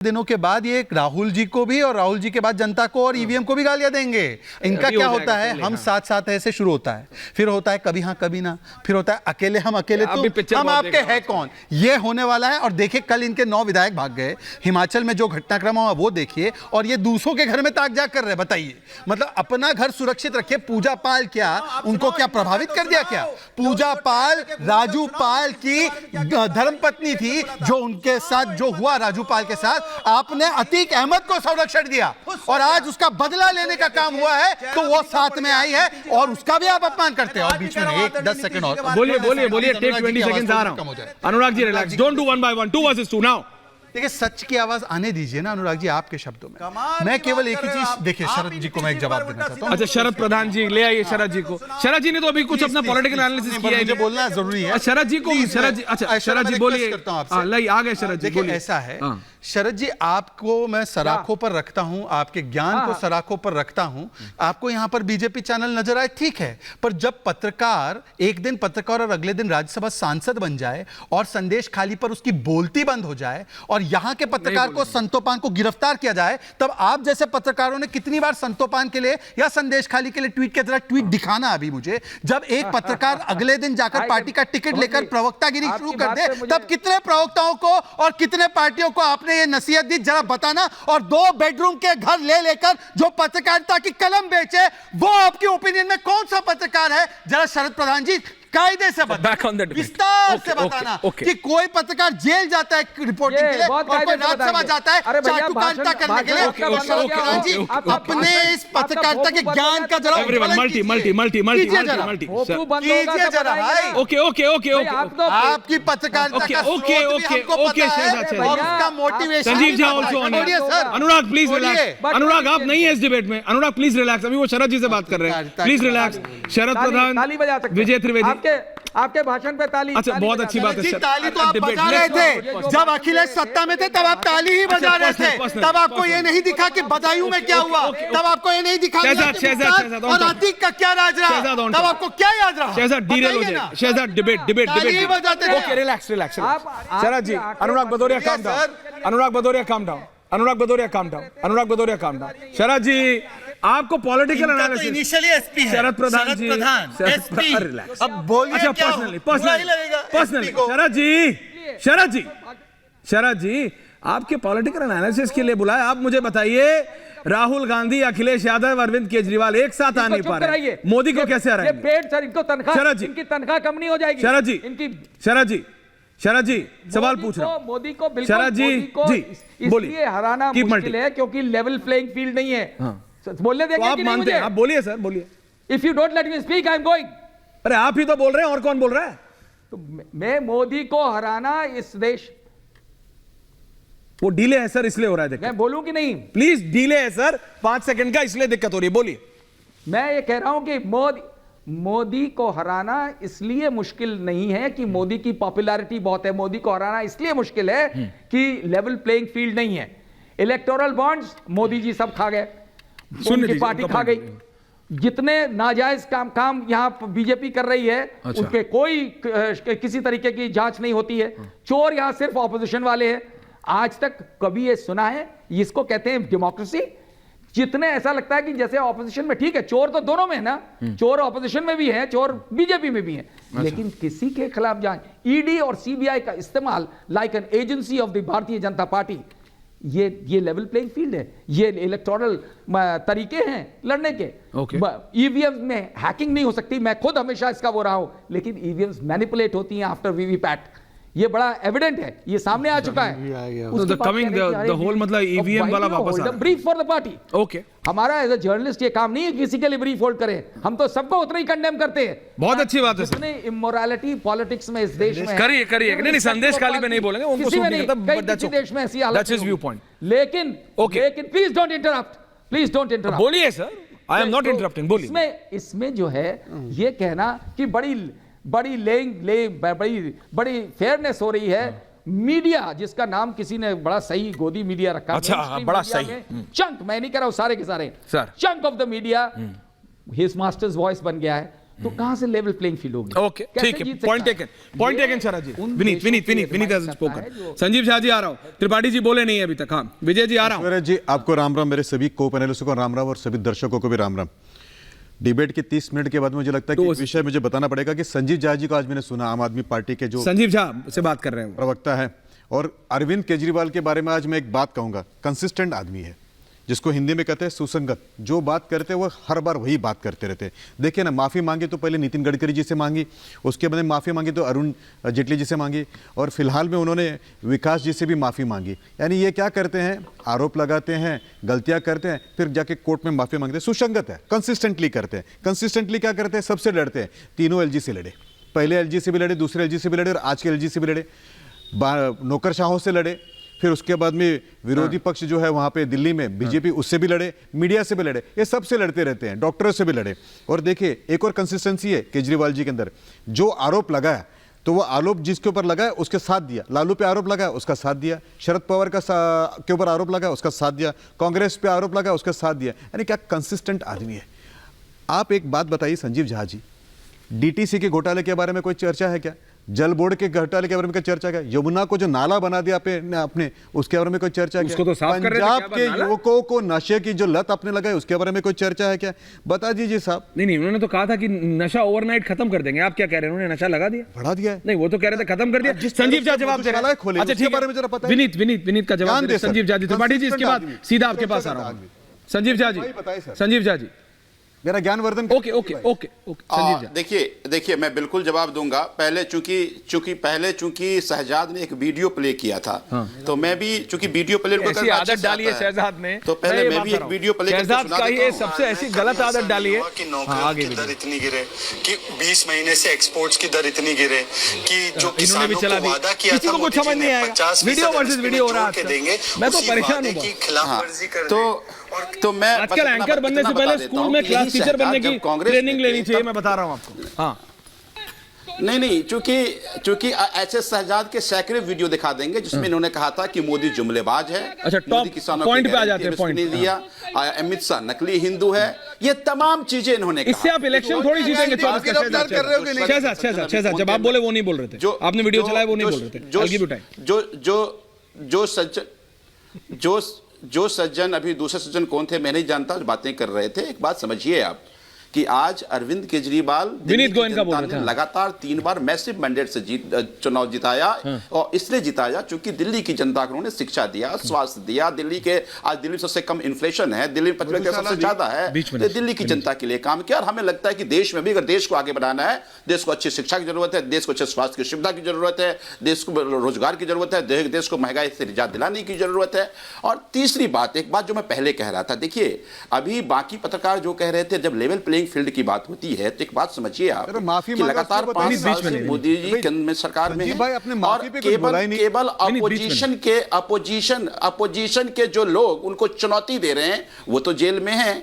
दिनों के बाद ये राहुल जी को भी और राहुल जी के बाद जनता को और ईवीएम को भी गालियां देंगे। इनका क्या होता है, हम साथ साथ ऐसे शुरू होता है, फिर होता है कभी हाँ कभी ना, फिर होता है अकेले हम अकेले तो हम आपके है कौन, ये होने वाला है। और देखिए कल इनके 9 विधायक भाग गए, हिमाचल में जो घटनाक्रम हुआ वो देखिए, और ये दूसरों के घर में ताक झाक कर रहे। बताइए, मतलब अपना घर सुरक्षित रखिए। पूजा पाल क्या उनको क्या प्रभावित कर दिया क्या? पूजा पाल राजू पाल की धर्मपत्नी थी, जो उनके साथ जो हुआ राजू पाल के साथ, आपने अतीक अहमद को संरक्षण दिया और आज उसका बदला लेने का काम हुआ है, तो वो साथ में आई है और उसका भी आप अपमान करते हैं। और बीच में 10 सेकंड और बोलिए टेक 20 सेकंड्स आ रहा हूं। Anurag ji relax, don't do 1 by 1, 2 versus 2 now. देखिए सच की आवाज आने दीजिए ना अनुराग जी, आपके शब्दों में। मैं केवल एक ही चीज, देखिए शरद जी को मैं एक जवाब देना चाहता हूं। अच्छा शरद प्रधान जी ले आइए शरद जी को। शरद जी ने तो अभी कुछ अपना पॉलिटिकल एनालिसिस किया है, मुझे बोलना जरूरी है। शरद जी को, शरद जी, अच्छा शरद जी बोलिए। लाई आ गए शरद जी, बोलिए। ऐसा है शरद जी, आपको मैं सराखों पर रखता हूं, आपके ज्ञान को सराखों पर रखता हूं। आपको यहां पर बीजेपी चैनल नजर आए, ठीक है, पर जब पत्रकार एक दिन पत्रकार और अगले दिन राज्यसभा सांसद बन जाए और संदेश खाली पर उसकी बोलती बंद हो जाए और यहां के पत्रकार को संतोपान को गिरफ्तार किया जाए, तब आप जैसे पत्रकारों ने कितनी बार संतोपान के लिए या संदेश खाली के लिए ट्वीट किया? जरा ट्वीट दिखाना अभी मुझे। जब एक पत्रकार अगले दिन जाकर पार्टी का टिकट लेकर प्रवक्तागिरी शुरू कर दे, तब कितने प्रवक्ताओं को और कितने पार्टियों को आपने ये नसीहत दी, जरा बताना। और 2 बेडरूम के घर ले लेकर जो पत्रकारिता की कलम बेचे, वो आपके ओपिनियन में कौन सा पत्रकार है? जरा शरद प्रधान जी कायदे से बताना, विस्तार से बताना कि कोई पत्रकार जेल जाता है रिपोर्टिंग के लिए और कोई राज्यसभा जाता है चाटुकारिता करने के लिए। शरद प्रधान जी अपने इस पत्रकारिता के ज्ञान का जरा कीजिए जरा भाई। ओके आपकी पत्रकारिता का हमको पता है और उसका motivation. Sanjeev Jha also on है। अनुराग प्लीज रिलैक्स। अनुराग आप नहीं है इस डिबेट में। अनुराग प्लीज रिलैक्स, अभी वो शरद जी से बात कर रहे हैं, प्लीज रिलैक्स। शरद प्रधान, विजय त्रिवेदी, आपके भाषण पे ताली। अच्छा बहुत अच्छी बात है। ताली तो आप बजा रहे थे जब अखिलेश सत्ता में थे, तब आप ताली ही बजा रहे थे। तब आपको ये नहीं दिखा कि बदायूं में क्या हुआ, तब आपको ये नहीं दिखा और अतीक का क्या राज रहा, तब आपको क्या याद रहा? शहजाद डीरेल हो जाए, Shehzad debate. Okay relax. Sharad ji, Anurag Bhadauria calm down, अनुराग भदौरिया काम डाउन, अनुराग भदौरिया काम डाउन, अनुराग भदौरिया काम डाउन। शरद जी आपको पॉलिटिकल एनालिसिस इनिशियली एसपी है शरद प्रधान जी, रिलैक्स। अब बोलिए। अच्छा पर्सनली शरद जी आपके पॉलिटिकल एनालिसिस के लिए बुलाया। आप मुझे बताइए, राहुल गांधी, अखिलेश यादव, अरविंद केजरीवाल एक साथ आ नहीं पा रहे, मोदी को कैसे हराएंगे? इनको तनख्वाह, इनकी तनख्वाह कम नहीं हो जाएगी। शरद जी सवाल पूछ रहा हूं। मोदी को बिल्कुल, शरद जी इसलिए हराना मुश्किल है क्योंकि लेवल प्लेइंग फील्ड नहीं है। बोलने देंगे आप कि नहीं मानते मुझे? हैं? आप बोलिए सर, बोलिए। If you don't let me speak I am going. अरे आप ही तो बोल रहे हैं, और कौन बोल रहा है? तो मैं मोदी को हराना इस देश, वो डिले है सर, इसलिए हो रहा है। मैं बोलूं कि नहीं? प्लीज, डिले है सर 5 सेकंड का, इसलिए दिक्कत हो रही है, बोलिए। मैं ये कह रहा हूं कि मोदी को हराना इसलिए मुश्किल नहीं है कि मोदी की पॉपुलैरिटी बहुत है। मोदी को हराना इसलिए मुश्किल है कि लेवल प्लेइंग फील्ड नहीं है। इलेक्टोरल बॉन्ड्स मोदी जी सब खा गए, उनकी पार्टी खा गई। जितने नाजायज काम यहां बीजेपी कर रही है, अच्छा। उनके कोई किसी तरीके की जांच नहीं होती है। चोर यहां सिर्फ ऑपोजिशन वाले हैं। आज तक कभी ये सुना है? इसको कहते हैं डेमोक्रेसी। जितने ऐसा लगता है कि जैसे ऑपोजिशन में, ठीक है चोर तो दोनों में है ना, चोर ऑपोजिशन में भी है, चोर बीजेपी में भी है, लेकिन किसी के खिलाफ जांच, ईडी और सीबीआई का इस्तेमाल like an agency of the Bharatiya Janata party, ये लेवल प्लेइंग फील्ड है। ये इलेक्टोरल तरीके हैं लड़ने के। ईवीएम में हैकिंग नहीं हो सकती, मैं खुद हमेशा इसका वो रहा हूं, लेकिन ईवीएम्स मैनिपुलेट होती हैं आफ्टर वीवीपैट। ये बड़ा एविडेंट है, ये सामने आ चुका है। मतलब ईवीएम वाला वापस आ रहा है। Brief for the party. Okay, हमारा एज अ जर्नलिस्ट ये काम नहीं है किसी के लिए ब्रीफ होल्ड करें, हम तो सबको उतना ही कंडेम करते हैं। बहुत अच्छी बात है सर। जितने इमोरलिटी पॉलिटिक्स में इस देश में करिए नहीं, संदेश खाली में नहीं बोलेंगे, उनको सूट नहीं करता, किसी देश में ऐसी हालत, दैट्स हिज व्यू पॉइंट। लेकिन प्लीज डोंट इंटरप्ट, बोलिए sir, I am not interrupting, बोलिए। इसमें जो है ये कहना कि बड़ी फेयरनेस हो रही है। मीडिया, जिसका नाम किसी ने बड़ा सही गोदी मीडिया रखा, अच्छा बड़ा सही चंक, मैं नहीं कह रहा हूं सारे के सारे, chunk of the media his master's voice बन गया है। तो कहां से लेवल प्लेइंग फील्ड होगी? ओके, ठीक है, point taken Sharad ji. Vineet has spoken. Sanjeev Jha ji आ रहा हूं, त्रिपाठी जी बोले नहीं अभी तक। हाँ विजय जी आ रहा हूं। जी आपको राम राम, मेरे सभी को पैनलिस्टों को राम राम और सभी दर्शकों को भी राम राम। डिबेट के 30 मिनट के बाद मुझे लगता है कि एक विषय मुझे बताना पड़ेगा कि संजीव झा जी को आज मैंने सुना, आम आदमी पार्टी के जो संजीव झा से बात कर रहे हैं प्रवक्ता है, और अरविंद केजरीवाल के बारे में आज मैं एक बात कहूंगा। कंसिस्टेंट आदमी है, जिसको हिंदी में कहते हैं सुसंगत। जो बात करते हैं वो हर बार वही बात करते रहते हैं। देखिए ना, माफ़ी मांगी तो पहले नितिन गडकरी जी से मांगी, उसके बाद माफ़ी मांगी तो अरुण जेटली जी से मांगी, और फिलहाल में उन्होंने विकास जी से भी माफ़ी मांगी। यानी ये क्या करते हैं, आरोप लगाते हैं, गलतियां करते हैं, फिर जाके कोर्ट में माफ़ी मांगते हैं। सुसंगत है, कंसिस्टेंटली करते हैं। कंसिस्टेंटली क्या करते हैं, सबसे लड़ते हैं। तीनों एलजी से लड़े, पहले एलजी से भी लड़े, दूसरे एलजी से भी लड़े, और आज के एलजी से भी लड़े, नौकरशाहों से लड़े, फिर उसके बाद में विरोधी पक्ष जो है वहां पे दिल्ली में बीजेपी, उससे भी लड़े, मीडिया से भी लड़े, ये सबसे लड़ते रहते हैं, डॉक्टरों से भी लड़े। और देखिए एक और कंसिस्टेंसी है केजरीवाल जी के अंदर, जो आरोप लगाया तो वो आरोप जिसके ऊपर लगाया उसके साथ दिया। लालू पे आरोप लगाया उसका साथ दिया, शरद पवार के ऊपर आरोप लगाया उसका साथ दिया, कांग्रेस पे आरोप लगाया उसका साथ दिया। यानी क्या कंसिस्टेंट आदमी है। आप एक बात बताइए संजीव झा जी, डीटीसी के घोटाले के बारे में कोई चर्चा है क्या? जल बोर्ड के घोटाले के बारे में कोई चर्चा क्या? यमुना को जो नाला बना दिया आपने उसके बारे में कोई चर्चा क्या? उसको तो साफ कर रहे थे, पंजाब क्या के नाला? युवकों को नशे की जो लत आपने लगाई उसके बारे में कोई चर्चा है क्या? बता दीजिए साहब। नहीं, उन्होंने तो कहा था कि नशा ओवरनाइट खत्म कर देंगे। आप क्या कह रहे हैं, उन्होंने नशा लगा दिया, बढ़ा दिया है? नहीं वो तो कह रहे थे खत्म कर दिया। संजीव झा जवाब दे रहे हैं। अच्छा ठीक है, विनीत का जवाब दे संजीव झा जी। त्रिपाठी जी इसके बाद सीधा आपके पास आ रहा हूं। संजीव झा जी मेरा ज्ञानवर्धन। ओके संजीव झा। देखिए मैं बिल्कुल जवाब दूंगा। पहले चूंकि शहजाद ने एक वीडियो प्ले किया था, तो मैं भी चूंकि वीडियो प्ले को ऐसी आदत डाली है शहजाद ने, तो पहले मैं भी एक वीडियो प्ले करके शहजाद सुना का देता ये हूं। सबसे ऐसी गलत आदत डाली है कि नौकरियों की दर इतनी गिरे, कि 20 महीने से एक्सपोर्ट्स की दर इतनी गिरे, कि जो इन्होंने भी किसानों चला को दी। वादा किया किसी था को कुछ मोदी समझ जी नहीं ने आएगा। 50% वीडियो वर्सेस वीडियो हो रहा है के देंगे, मैं तो उसी परेशान वादे हूँ की खिलाफवर्जी कर तो मैं आजकल एंकर बनने से पहले स्कूल में क्लास टीचर बनने की ट्रेनिंग लेनी चाहिए, मैं बता रहा हूं आपको। हाँ नहीं, चूंकि ऐसे शहजाद के सैकड़े वीडियो दिखा देंगे जिसमें इन्होंने कहा था कि मोदी जुमलेबाज है, अच्छा, मोदी टॉप किसानों पॉइंट के पे आ जाते हैं, पॉइंट नहीं दिया, अमित शाह नकली हिंदू है, ये तमाम चीजें इन्होंने कहा। इससे आप इलेक्शन थोड़ी जीतेंगे। शहजाद जब आप बोले वो नहीं बोल रहे थे, आपने वीडियो चलाया वो नहीं बोल रहे थे। जो सज्जन अभी दूसरे सज्जन कौन थे मैं नहीं जानता, बातें कर रहे थे। एक बात समझिए आप कि आज अरविंद केजरीवाल विनीत गोयन का बोल रहे थे, लगातार 3 बार मैसिव मैंडेट से चुनाव जिताया, और इसलिए जिताया क्योंकि दिल्ली की जनता को उन्होंने शिक्षा दिया, स्वास्थ्य दिया। आज दिल्ली सबसे कम इन्फ्लेशन है, दिल्ली में सबसे ज्यादा है, तो दिल्ली की जनता के लिए काम किया। और हमें लगता है कि देश में भी अगर देश को आगे बढ़ाना है, देश को अच्छी शिक्षा की जरूरत है, देश को अच्छे स्वास्थ्य की सुविधा की जरूरत है, देश को रोजगार की जरूरत है, देश को महंगाई से निजात दिलाने की जरूरत है। और तीसरी बात, एक बात जो मैं पहले कह रहा था, देखिए अभी बाकी पत्रकार जो कह रहे थे जब लेवल प्लेइंग फील्ड की बात होती है, तो एक बात समझिए आप कि लगातार 5 साल से मोदी जी में सरकार में है, और केवल अपोजिशन के जो लोग उनको चुनौती दे रहे हैं वो तो जेल में हैं।